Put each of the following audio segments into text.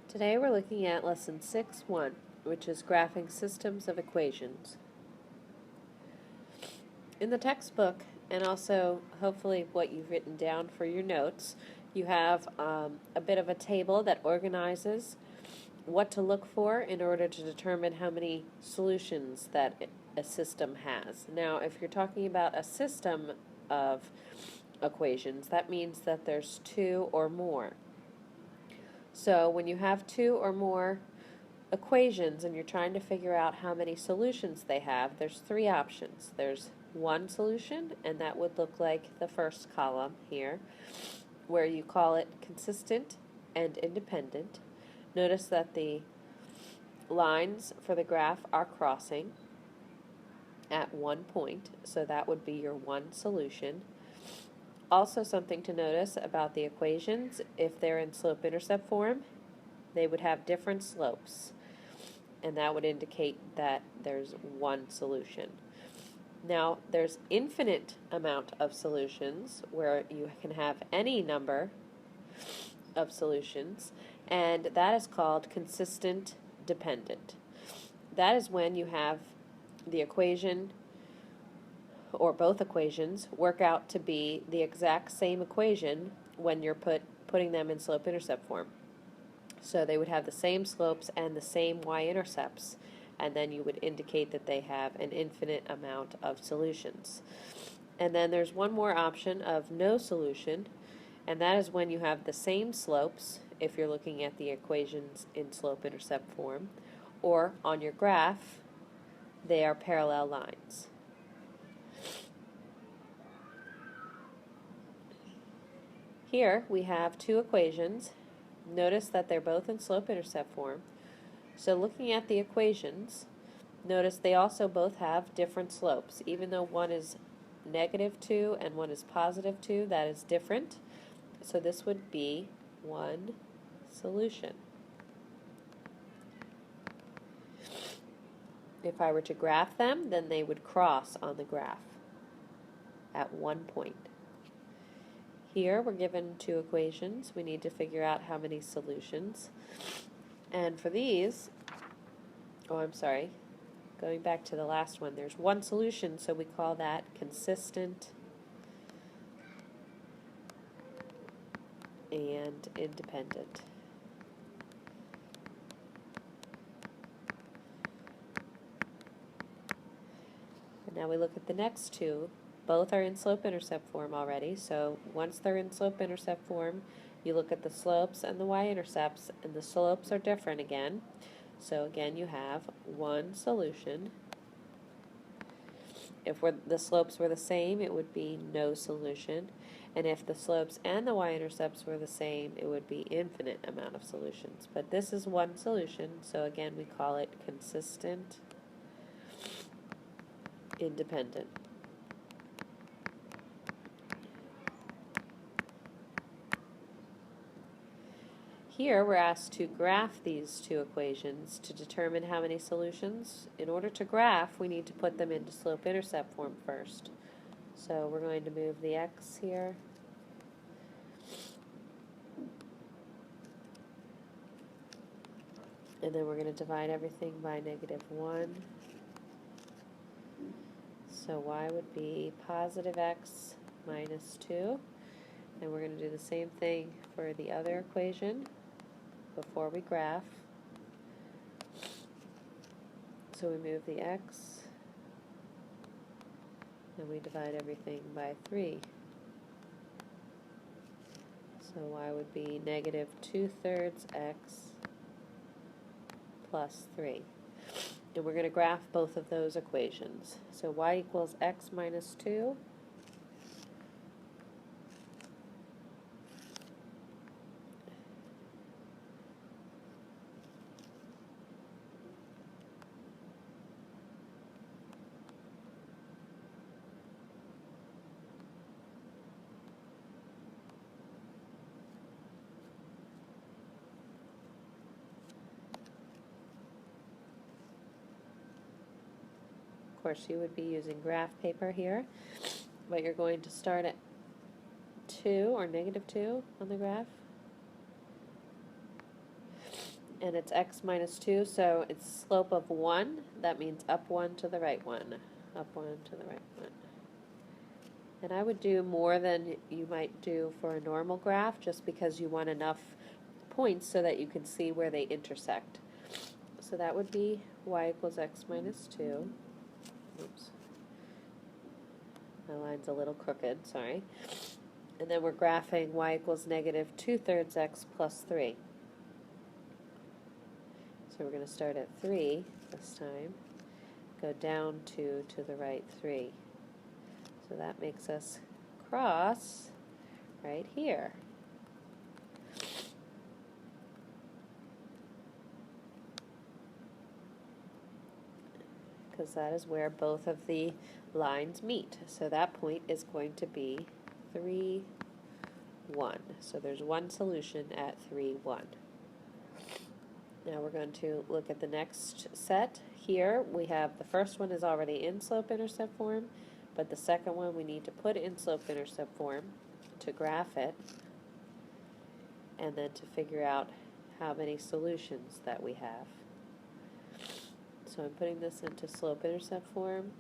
Today we're looking at Lesson 6.1, which is Graphing Systems of Equations. In the textbook, and also hopefully what you've written down for your notes, you have a bit of a table that organizes what to look for in order to determine how many solutions that a system has. Now, if you're talking about a system of equations, that means that there's two or more. So when you have two or more equations and you're trying to figure out how many solutions they have, there's three options. There's one solution, and that would look like the first column here, where you call it consistent and independent. Notice that the lines for the graph are crossing at one point, so that would be your one solution. Also, something to notice about the equations, if they're in slope-intercept form, they would have different slopes, and that would indicate that there's one solution. Now, there's infinite amount of solutions where you can have any number of solutions, and that is called consistent dependent. That is when you have the equation or both equations work out to be the exact same equation when you're putting them in slope-intercept form. So they would have the same slopes and the same y-intercepts, and then you would indicate that they have an infinite amount of solutions. And then there's one more option of no solution, and that is when you have the same slopes, if you're looking at the equations in slope-intercept form, or on your graph, they are parallel lines. Here we have two equations. Notice that they're both in slope-intercept form. So looking at the equations, notice they also both have different slopes. Even though one is -2 and one is +2, that is different. So this would be one solution. If I were to graph them, then they would cross on the graph at one point. Here we're given two equations. We need to figure out how many solutions. And for these, going back to the last one, there's one solution, so we call that consistent and independent. And now we look at the next two. Both are in slope-intercept form already, so once they're in slope-intercept form, you look at the slopes and the y-intercepts, and the slopes are different again. So again, you have one solution. If the slopes were the same, it would be no solution. And if the slopes and the y-intercepts were the same, it would be infinite amount of solutions. But this is one solution, so again, we call it consistent, independent. Here we're asked to graph these two equations to determine how many solutions. In order to graph, we need to put them into slope-intercept form first. So we're going to move the x here. And then we're going to divide everything by -1. So y would be +x minus 2. And we're going to do the same thing for the other equation before we graph. So we move the x, and we divide everything by 3. So y would be -2/3 x plus 3. And we're going to graph both of those equations. So y equals x minus 2. Of course, you would be using graph paper here, but you're going to start at 2 or -2 on the graph. and it's x minus 2, so it's slope of 1. That means up 1 to the right 1. Up 1 to the right 1. And I would do more than you might do for a normal graph, just because you want enough points so that you can see where they intersect. So that would be y equals x minus 2. Oops. My line's a little crooked, sorry. And then we're graphing y equals negative 2/3 x plus 3. So we're going to start at 3 this time, go down 2 to the right 3. So that makes us cross right here. Because that is where both of the lines meet. So that point is going to be 3, 1. So there's one solution at 3, 1. Now we're going to look at the next set. Here we have the first one is already in slope-intercept form, but the second one we need to put in slope-intercept form to graph it, and then to figure out how many solutions that we have. So I'm putting this into slope-intercept form.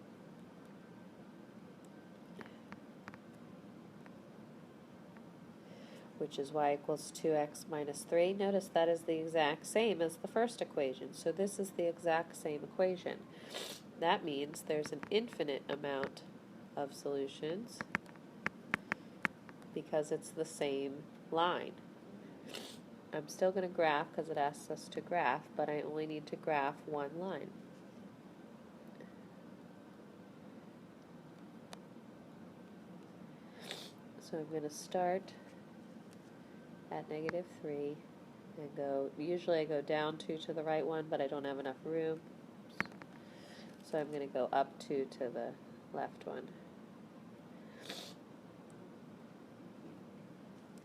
Which is y equals 2x minus 3. Notice that is the exact same as the first equation. So this is the exact same equation. That means there's an infinite amount of solutions because it's the same line. I'm still going to graph because it asks us to graph, but I only need to graph one line. So I'm going to start at negative 3 and go, usually I go down 2 to the right 1, but I don't have enough room. So I'm going to go up 2 to the left 1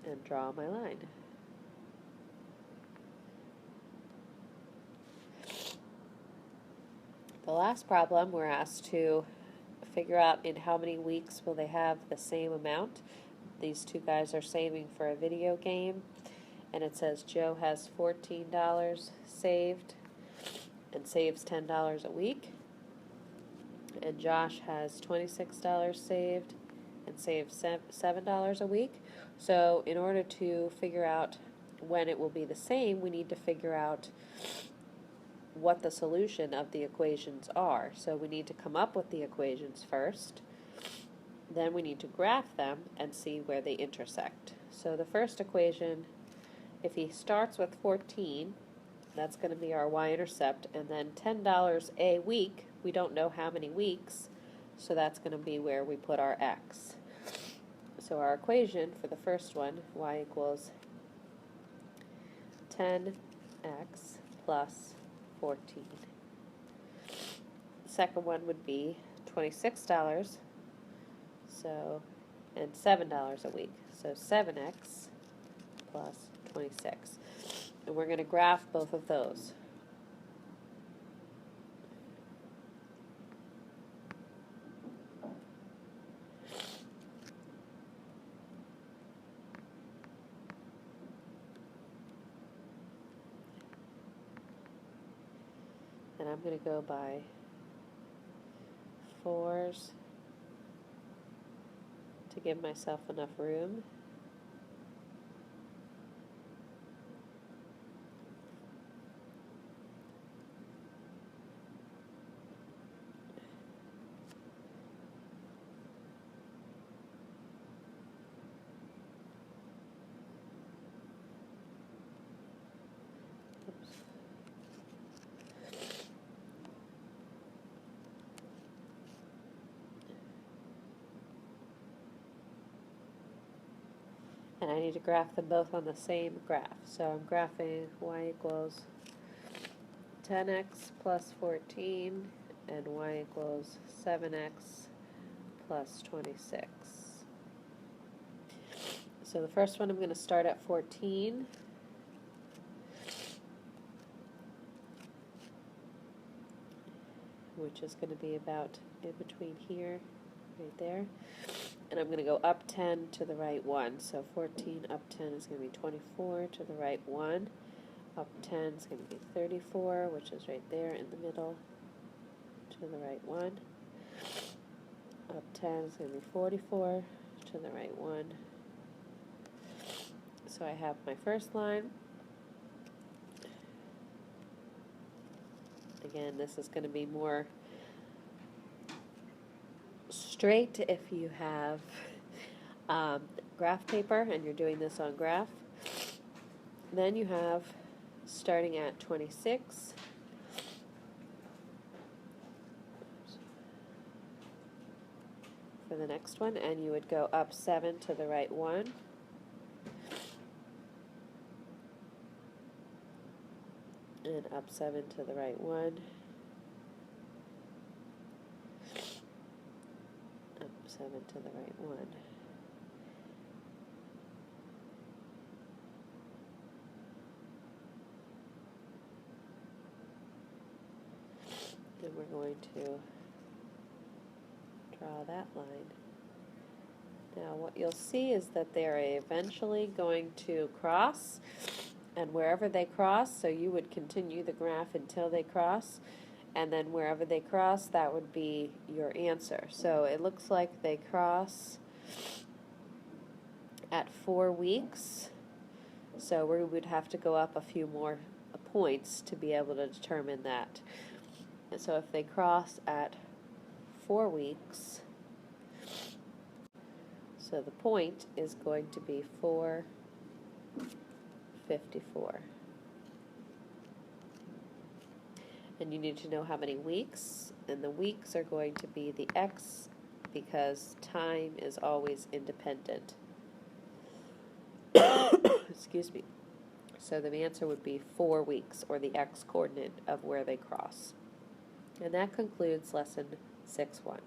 and draw my line. The last problem, we're asked to figure out in how many weeks will they have the same amount. These two guys are saving for a video game, and it says Joe has $14 saved and saves $10 a week, and Josh has $26 saved and saves $7 a week. So in order to figure out when it will be the same, we need to figure out what the solution of the equations are. So we need to come up with the equations first. Then we need to graph them and see where they intersect. So the first equation, if he starts with 14, that's going to be our y-intercept, and then $10 a week, we don't know how many weeks, so that's going to be where we put our x. So our equation for the first one, y equals 10x plus 14. The second one would be $26, so, and $7 a week, so 7x plus 26. And we're going to graph both of those. And I'm going to go by 4s to give myself enough room. Oops. And I need to graph them both on the same graph. So I'm graphing y equals 10x plus 14 and y equals 7x plus 26. So the first one I'm going to start at 14. Which is going to be about in between here, right there. And I'm going to go up 10 to the right 1. So 14 up 10 is going to be 24 to the right 1. Up 10 is going to be 34, which is right there in the middle, to the right 1. Up 10 is going to be 44, to the right 1. So I have my first line. Again, this is going to be more straight if you have graph paper and you're doing this on graph. Then you have starting at 26. For the next one, and you would go up 7 to the right 1. And up 7 to the right 1. Up 7 to the right 1. And we're going to draw that line. Now what you'll see is that they're eventually going to cross, and wherever they cross, so you would continue the graph until they cross, and then wherever they cross, that would be your answer. So it looks like they cross at 4 weeks, so we would have to go up a few more points to be able to determine that. And so if they cross at 4 weeks, so the point is going to be 454. And you need to know how many weeks, and the weeks are going to be the x because time is always independent. Excuse me. So the answer would be 4 weeks, or the x coordinate of where they cross. And that concludes lesson 6.1.